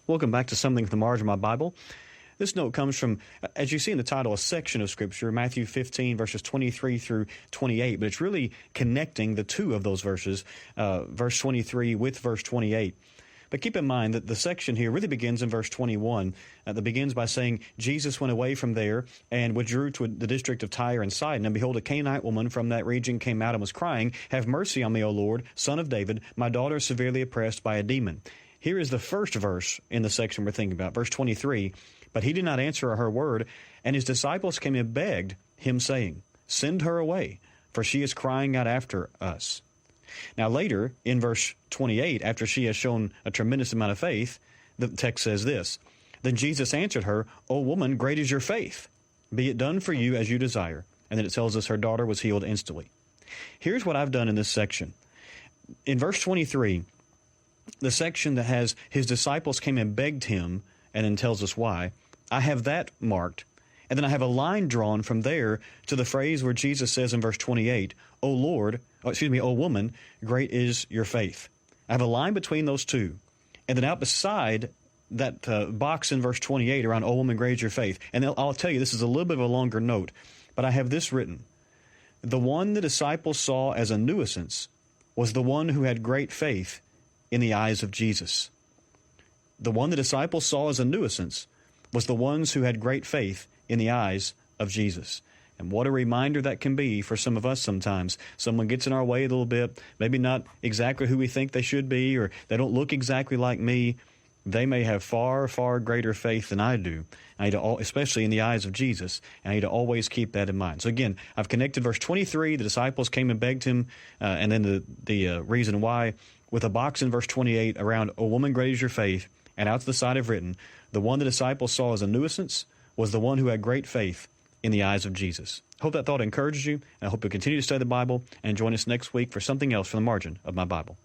Welcome back to Something from the Margin of My Bible. This note comes from, as you see in the title, a section of Scripture, Matthew 15, verses 23 through 28, but it's really connecting the two of those verses, verse 23 with verse 28. But keep in mind that the section here really begins in verse 21. That begins by saying, Jesus went away from there and withdrew to the district of Tyre and Sidon. And behold, a Canaanite woman from that region came out and was crying, "Have mercy on me, O Lord, Son of David. My daughter is severely oppressed by a demon." Here is the first verse in the section we're thinking about, verse 23. But he did not answer her word, and his disciples came and begged him, saying, "Send her away, for she is crying out after us." Now later, in verse 28, after she has shown a tremendous amount of faith, the text says this, "Then Jesus answered her, O woman, great is your faith. Be it done for you as you desire." And then it tells us her daughter was healed instantly. Here's what I've done in this section. In verse 23, the section that has his disciples came and begged him, and then tells us why, I have that marked. And then I have a line drawn from there to the phrase where Jesus says in verse 28, O woman, great is your faith. I have a line between those two. And then out beside that box in verse 28 around, O woman, great is your faith. And I'll tell you, this is a little bit of a longer note, but I have this written. The one the disciples saw as a nuisance was the one who had great faith in the eyes of Jesus. The one the disciples saw as a nuisance was the ones who had great faith in the eyes of Jesus. And what a reminder that can be for some of us sometimes. Someone gets in our way a little bit, maybe not exactly who we think they should be, or they don't look exactly like me. They may have far, far greater faith than I do, especially in the eyes of Jesus. And I need to always keep that in mind. So again, I've connected verse 23, the disciples came and begged him, and then the reason why, with a box in verse 28 around, O woman, great is your faith, and out to the side I've written, the one the disciples saw as a nuisance was the one who had great faith in the eyes of Jesus. Hope that thought encourages you, and I hope you'll continue to study the Bible and join us next week for something else from the margin of my Bible.